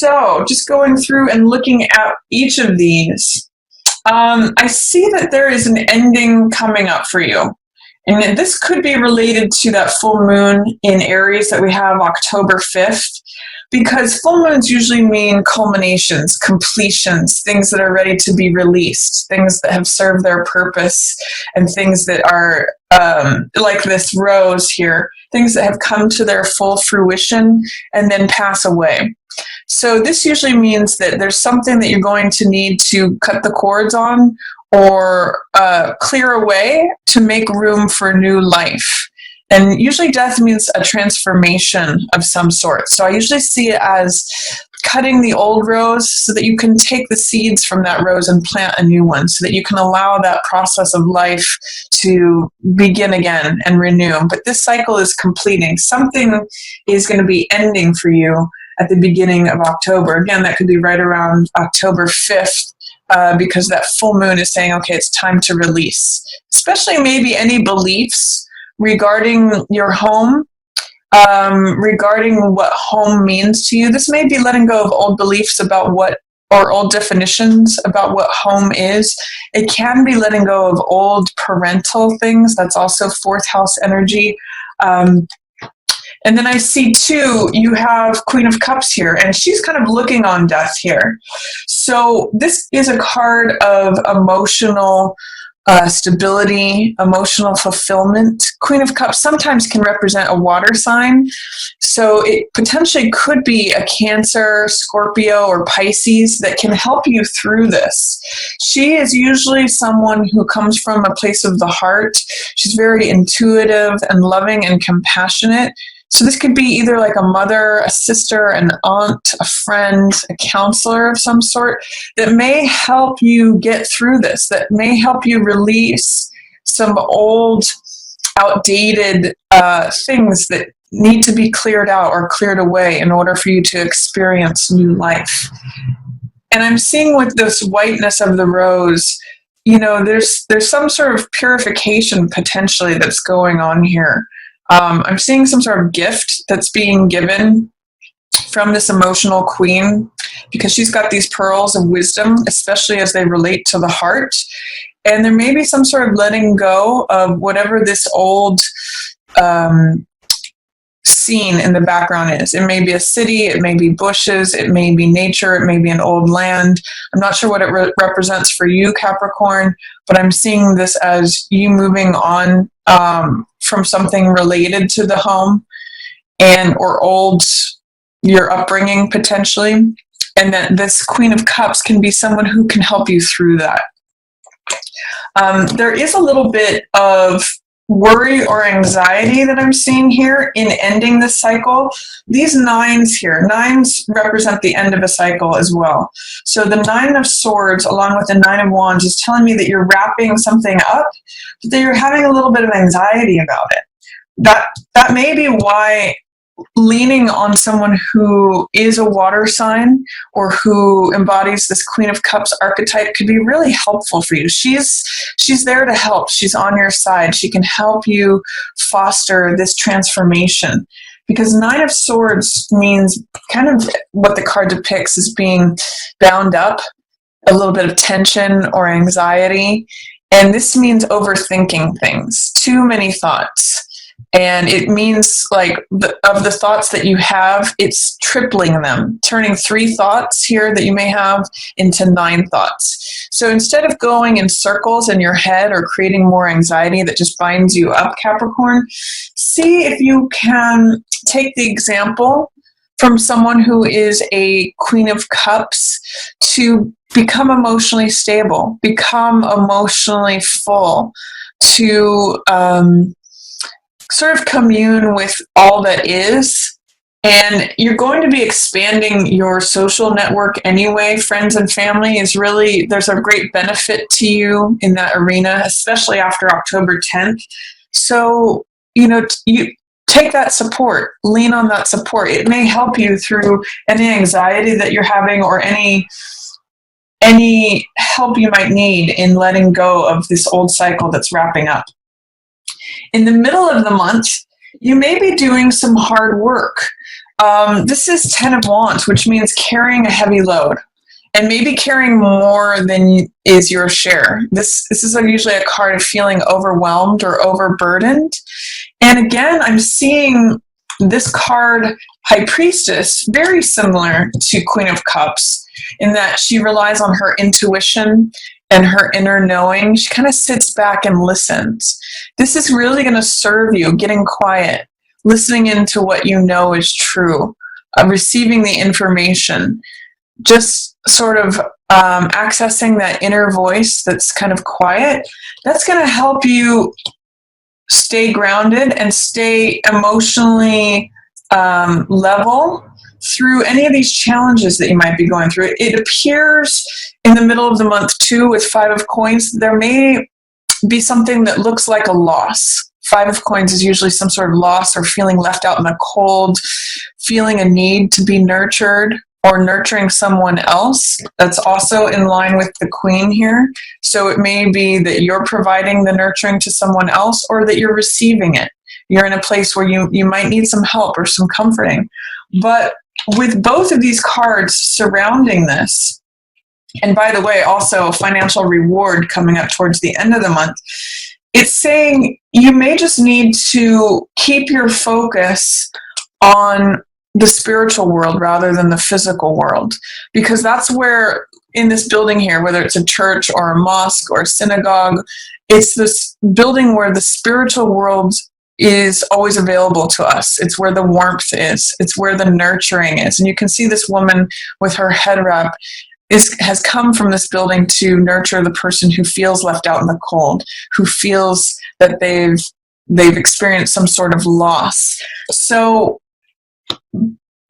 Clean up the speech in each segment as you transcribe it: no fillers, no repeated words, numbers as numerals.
So just going through and looking at each of these, I see that there is an ending coming up for you. And this could be related to that full moon in Aries that we have October 5th, because full moons usually mean culminations, completions, things that are ready to be released, things that have served their purpose, and things that are like this rose here, things that have come to their full fruition and then pass away. So this usually means that there's something that you're going to need to cut the cords on or clear away to make room for new life. And usually death means a transformation of some sort. So I usually see it as cutting the old rose so that you can take the seeds from that rose and plant a new one, so that you can allow that process of life to begin again and renew. But this cycle is completing. Something is going to be ending for you at the beginning of October. Again, that could be right around October 5th. Because that full moon is saying, okay, it's time to release, especially maybe any beliefs regarding your home, regarding what home means to you. This may be letting go of old beliefs about what, or old definitions about what home is. It can be letting go of old parental things. That's also fourth house energy. And then I see too, you have Queen of Cups here, and she's kind of looking on death here. So this is a card of emotional stability, emotional fulfillment. Queen of Cups sometimes can represent a water sign. So it potentially could be a Cancer, Scorpio, or Pisces that can help you through this. She is usually someone who comes from a place of the heart. She's very intuitive and loving and compassionate. So this could be either like a mother, a sister, an aunt, a friend, a counselor of some sort that may help you get through this, that may help you release some old, outdated things that need to be cleared out or cleared away in order for you to experience new life. And I'm seeing with this whiteness of the rose, you know, there's some sort of purification potentially that's going on here. I'm seeing some sort of gift that's being given from this emotional queen, because she's got these pearls of wisdom, especially as they relate to the heart. And there may be some sort of letting go of whatever this old scene in the background is. It may be a city, it may be bushes, it may be nature, it may be an old land. I'm not sure what it represents for you, Capricorn, but I'm seeing this as you moving on from something related to the home and or old, your upbringing potentially, and that this Queen of Cups can be someone who can help you through that. There is a little bit of worry or anxiety that I'm seeing here in ending this cycle. These nines here, nines represent the end of a cycle as well. So the Nine of Swords along with the Nine of Wands is telling me that you're wrapping something up, but that you're having a little bit of anxiety about it. That may be why leaning on someone who is a water sign or who embodies this Queen of Cups archetype could be really helpful for you. She's there to help. She's on your side. She can help you foster this transformation, because Nine of Swords means kind of what the card depicts as being bound up, a little bit of tension or anxiety. And this means overthinking things, too many thoughts. And it means like of the thoughts that you have, it's tripling them, turning 3 thoughts here that you may have into 9 thoughts. So instead of going in circles in your head or creating more anxiety that just binds you up, Capricorn, see if you can take the example from someone who is a Queen of Cups to become emotionally stable, become emotionally full, to sort of commune with all that is. And you're going to be expanding your social network anyway. Friends and family is really, there's a great benefit to you in that arena, especially after October 10th. So, you know, you take that support, lean on that support. It may help you through any anxiety that you're having or any help you might need in letting go of this old cycle that's wrapping up. In the middle of the month, you may be doing some hard work. This is 10 of Wands, which means carrying a heavy load. And maybe carrying more than is your share. This is usually a card of feeling overwhelmed or overburdened. And again, I'm seeing this card, High Priestess, very similar to Queen of Cups in that she relies on her intuition and her inner knowing. She kind of sits back and listens. This is really going to serve you, getting quiet, listening into what you know is true, receiving the information, just sort of accessing that inner voice that's kind of quiet. That's going to help you stay grounded and stay emotionally level through any of these challenges that you might be going through. It appears in the middle of the month too with Five of Coins, there may be something that looks like a loss. Five of Coins is usually some sort of loss or feeling left out in the cold, feeling a need to be nurtured, or nurturing someone else. That's also in line with the Queen here. So it may be that you're providing the nurturing to someone else or that you're receiving it. You're in a place where you might need some help or some comforting. But with both of these cards surrounding this, and by the way, also a financial reward coming up towards the end of the month, it's saying you may just need to keep your focus on the spiritual world rather than the physical world, because that's where in this building here, whether it's a church or a mosque or a synagogue, it's this building where the spiritual world is always available to us. It's where the warmth is. It's where the nurturing is. And you can see this woman with her head wrap has come from this building to nurture the person who feels left out in the cold, who feels that they've experienced some sort of loss. So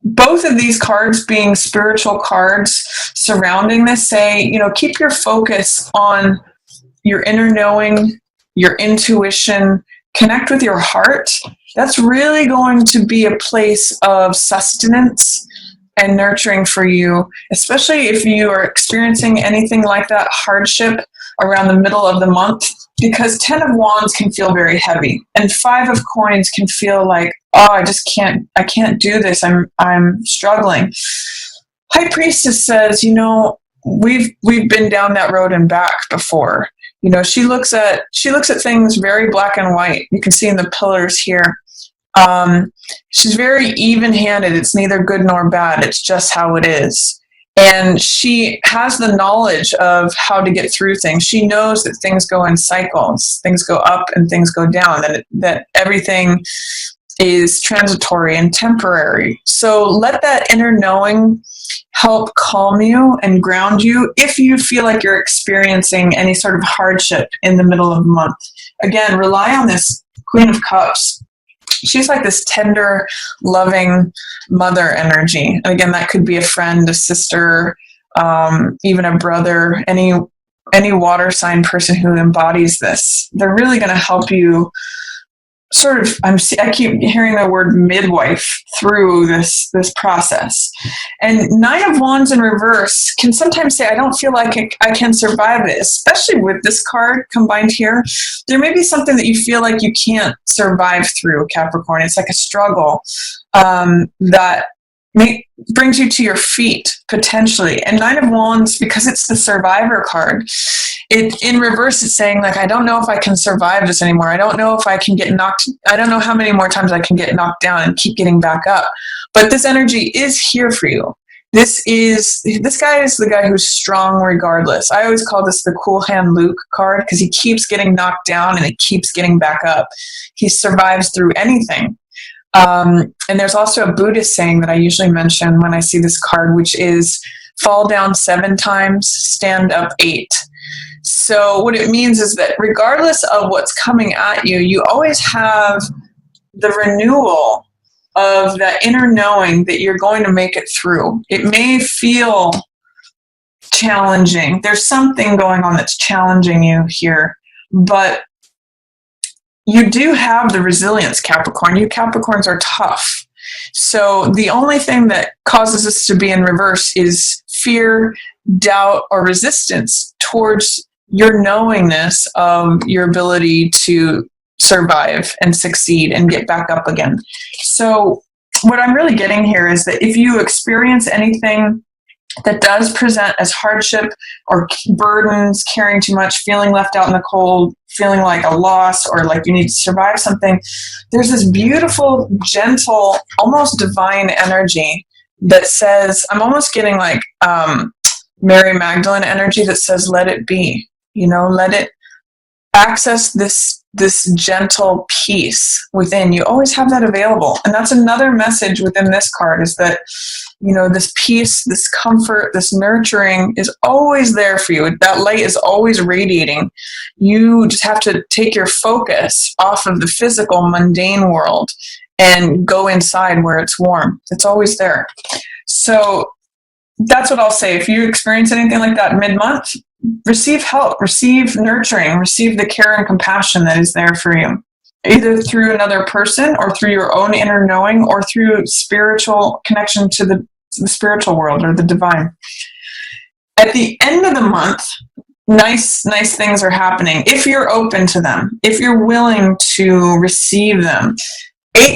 both of these cards being spiritual cards surrounding this say, keep your focus on your inner knowing, your intuition, connect with your heart. That's really going to be a place of sustenance and nurturing for you, especially if you are experiencing anything like that hardship around the middle of the month, because 10 of Wands can feel very heavy and 5 of Coins can feel like, oh, I can't do this. I'm struggling. High Priestess says, we've been down that road and back before. She looks at things very black and white. You can see in the pillars here. She's very even-handed. It's neither good nor bad. It's just how it is. And she has the knowledge of how to get through things. She knows that things go in cycles. Things go up and things go down. That everything is transitory and temporary. So let that inner knowing help calm you and ground you if you feel like you're experiencing any sort of hardship in the middle of the month. Again, rely on this Queen of Cups. She's like this tender, loving mother energy. And again, that could be a friend, a sister, even a brother, any water sign person who embodies this. They're really going to help you sort of, I keep hearing the word midwife through this process. And 9 of Wands in reverse can sometimes say, I don't feel like I can survive it, especially with this card combined here. There may be something that you feel like you can't survive through, Capricorn. It's like a struggle that brings you to your feet, potentially. And 9 of Wands, because it's the survivor card, in reverse, it's saying, like, I don't know if I can survive this anymore. I don't know if I can I don't know how many more times I can get knocked down and keep getting back up. But this energy is here for you. This guy is the guy who's strong regardless. I always call this the Cool Hand Luke card because he keeps getting knocked down and he keeps getting back up. He survives through anything. And there's also a Buddhist saying that I usually mention when I see this card, which is fall down 7 times, stand up 8. So what it means is that regardless of what's coming at you, you always have the renewal of that inner knowing that you're going to make it through. It may feel challenging. There's something going on that's challenging you here, but you do have the resilience, Capricorn. You Capricorns are tough. So the only thing that causes us to be in reverse is fear, doubt, or resistance towards your knowingness of your ability to survive and succeed and get back up again. So what I'm really getting here is that if you experience anything that does present as hardship or burdens, carrying too much, feeling left out in the cold, feeling like a loss or like you need to survive something, there's this beautiful, gentle, almost divine energy that says, I'm almost getting like Mary Magdalene energy that says, let it be, let it access this gentle peace within. You always have that available. And that's another message within this card, is that, this peace, this comfort, this nurturing is always there for you. That light is always radiating. You just have to take your focus off of the physical, mundane world and go inside where it's warm. It's always there. So that's what I'll say. If you experience anything like that mid-month, receive help, receive nurturing, receive the care and compassion that is there for you, either through another person or through your own inner knowing or through spiritual connection to the spiritual world or the divine. At the end of the month, nice things are happening if you're open to them, if you're willing to receive them.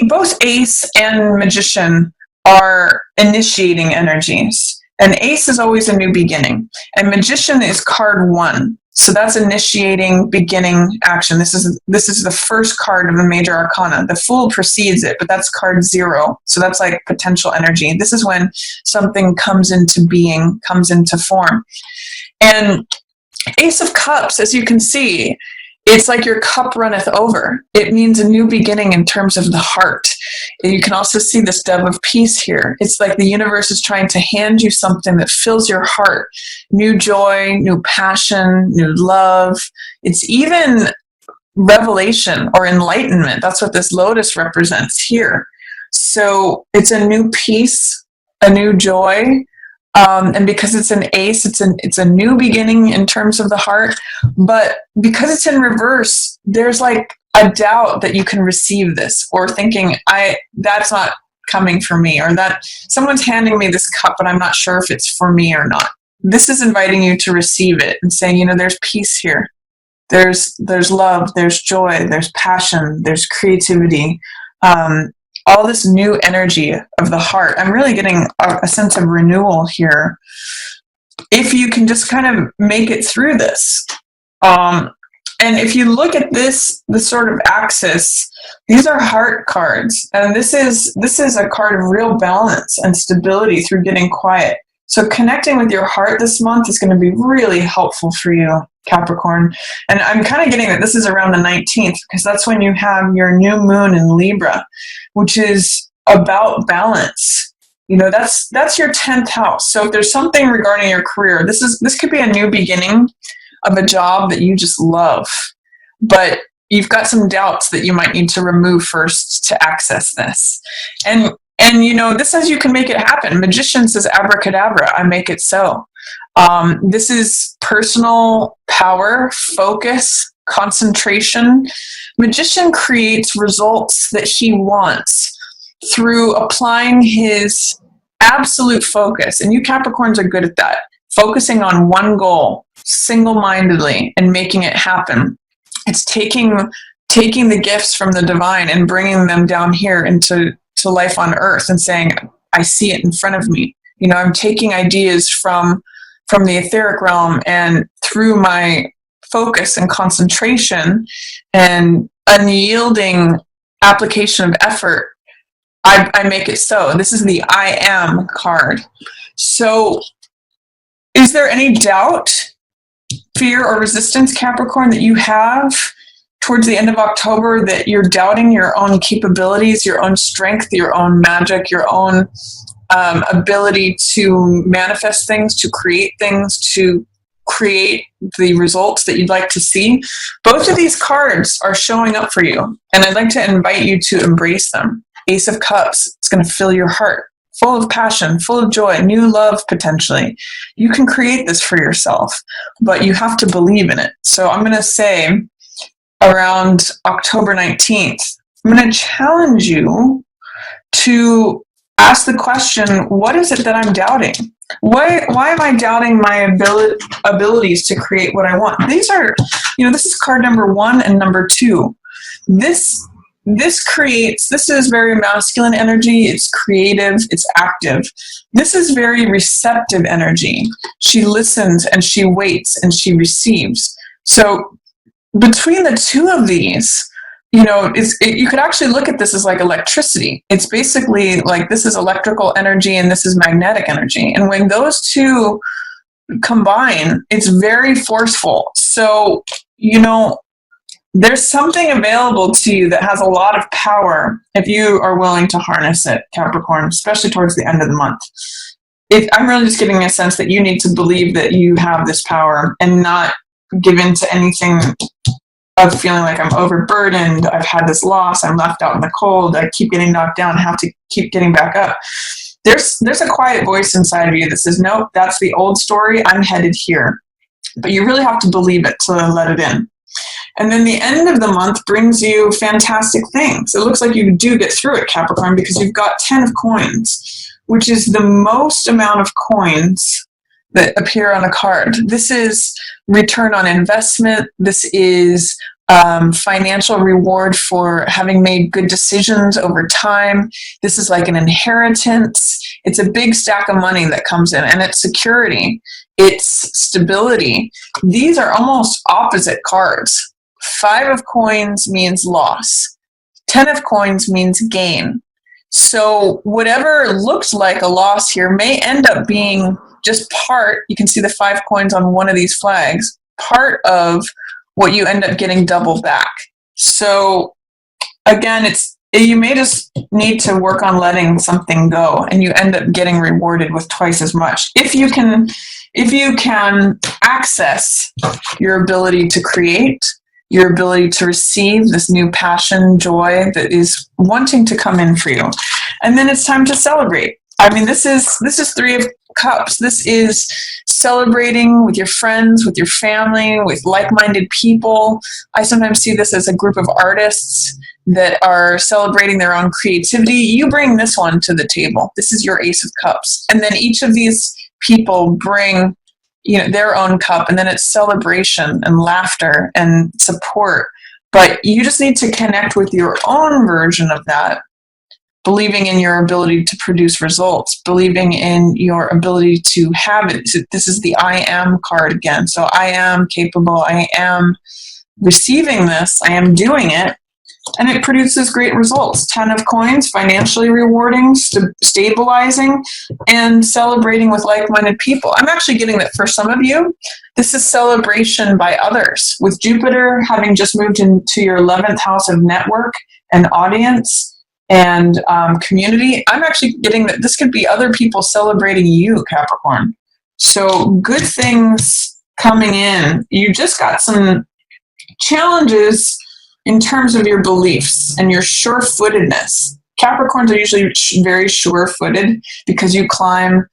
Both Ace and Magician are initiating energies. And Ace is always a new beginning. And Magician is card 1. So that's initiating, beginning action. This is the first card of the major arcana. The Fool precedes it, but that's card 0. So that's like potential energy. This is when something comes into being, comes into form. And Ace of Cups, as you can see, it's like your cup runneth over. It means a new beginning in terms of the heart. And you can also see this dove of peace here. It's like the universe is trying to hand you something that fills your heart. New joy, new passion, new love. It's even revelation or enlightenment. That's what this lotus represents here. So it's a new peace, a new joy. And because it's an ace, it's a new beginning in terms of the heart. But because it's in reverse, there's like a doubt that you can receive this, or thinking, that's not coming for me, or that someone's handing me this cup, but I'm not sure if it's for me or not. This is inviting you to receive it and saying, there's peace here. There's love, there's joy, there's passion, there's creativity. All this new energy of the heart. I'm really getting a sense of renewal here. If you can just kind of make it through this. And if you look at this sort of axis, these are heart cards. And this is a card of real balance and stability through getting quiet. So connecting with your heart this month is going to be really helpful for you, Capricorn. And I'm kind of getting that this is around the 19th, because that's when you have your new moon in Libra, which is about balance. That's your 10th house. So if there's something regarding your career, this could be a new beginning of a job that you just love, but you've got some doubts that you might need to remove first to access this. And this says you can make it happen. Magician says, abracadabra, I make it so. This is personal power, focus, concentration. Magician creates results that he wants through applying his absolute focus. And you Capricorns are good at that. Focusing on one goal, single-mindedly, and making it happen. It's taking the gifts from the divine and bringing them down here into life on earth and saying, I see it in front of me. I'm taking ideas from the etheric realm, and through my focus and concentration and unyielding application of effort, I make it so. This is the I am card. So is there any doubt, fear, or resistance, Capricorn, that you have towards the end of October, that you're doubting your own capabilities, your own strength, your own magic, your own ability to manifest things, to create the results that you'd like to see? Both of these cards are showing up for you, and I'd like to invite you to embrace them. Ace of Cups, it's going to fill your heart, full of passion, full of joy, new love potentially. You can create this for yourself, but you have to believe in it. So I'm going to say around October 19th, I'm going to challenge you to ask the question, what is it that I'm doubting? Why am I doubting my abilities to create what I want? These are, this is card number 1 and number 2. This this is very masculine energy. It's creative, it's active. This is very receptive energy. She listens and she waits and she receives. So between the two of these, you could actually look at this as like electricity. It's basically like this is electrical energy and this is magnetic energy. And when those two combine, it's very forceful. So, there's something available to you that has a lot of power if you are willing to harness it, Capricorn, especially towards the end of the month. I'm really just getting a sense that you need to believe that you have this power and not give in to anything of feeling like I'm overburdened, I've had this loss, I'm left out in the cold, I keep getting knocked down, have to keep getting back up. There's a quiet voice inside of you that says, nope, that's the old story, I'm headed here. But you really have to believe it to let it in. And then the end of the month brings you fantastic things. It looks like you do get through it, Capricorn, because you've got 10 of coins, which is the most amount of coins that appear on a card. This is return on investment. This is financial reward for having made good decisions over time. This is like an inheritance. It's a big stack of money that comes in, and it's security. It's stability. These are almost opposite cards. 5 of coins means loss. 10 of coins means gain. So whatever looks like a loss here may end up being just part, you can see the 5 coins on one of these flags, part of what you end up getting double back. So again, you may just need to work on letting something go, and you end up getting rewarded with twice as much. If you can access your ability to create, your ability to receive this new passion, joy that is wanting to come in for you. And then it's time to celebrate. I mean, this is 3 of Cups. This is celebrating with your friends, with your family, with like-minded people. I sometimes see this as a group of artists that are celebrating their own creativity. You bring this one to the table. This is your Ace of Cups. And then each of these people bring their own cup, and then it's celebration and laughter and support. But you just need to connect with your own version of that, believing in your ability to produce results, believing in your ability to have it. This is the I am card again. So I am capable, I am receiving this, I am doing it, and it produces great results. 10 of coins, financially rewarding, stabilizing, and celebrating with like-minded people. I'm actually getting that for some of you, this is celebration by others. With Jupiter having just moved into your 11th house of network and audience and community, I'm actually getting that this could be other people celebrating you, Capricorn. So good things coming in. You just got some challenges in terms of your beliefs and your sure-footedness. Capricorns are usually very sure-footed because you climb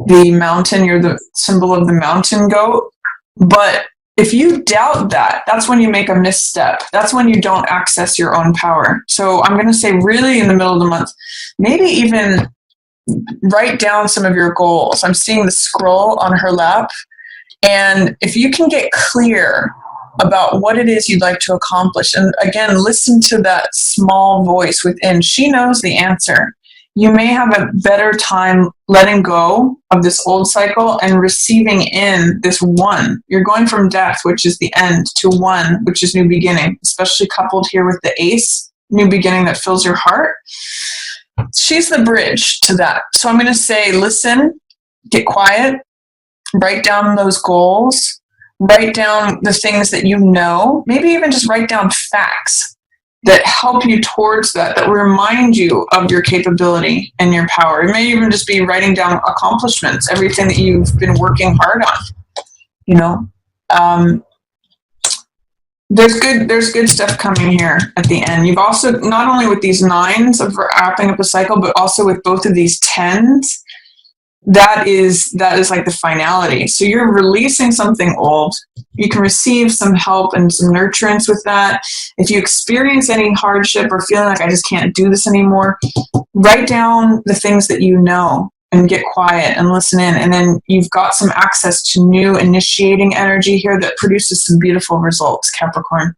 the mountain. You're the symbol of the mountain goat. But if you doubt that, that's when you make a misstep. That's when you don't access your own power. So I'm going to say really in the middle of the month, maybe even write down some of your goals. I'm seeing the scroll on her lap. And if you can get clear about what it is you'd like to accomplish. And again, listen to that small voice within. She knows the answer. You may have a better time letting go of this old cycle and receiving in this one. You're going from death, which is the end, to one, which is new beginning, especially coupled here with the ace, new beginning that fills your heart. She's the bridge to that. So I'm going to say, listen, get quiet, write down those goals, write down the things that you know, maybe even just write down facts that help you towards that remind you of your capability and your power. It may even just be writing down accomplishments, everything that you've been working hard on, There's good stuff coming here at the end. You've also, not only with these 9s of wrapping up a cycle, but also with both of these 10s, that is like the finality. So you're releasing something old. You can receive some help and some nurturance with that. If you experience any hardship or feeling like I just can't do this anymore, write down the things that you know and get quiet and listen in. And then you've got some access to new initiating energy here that produces some beautiful results, Capricorn.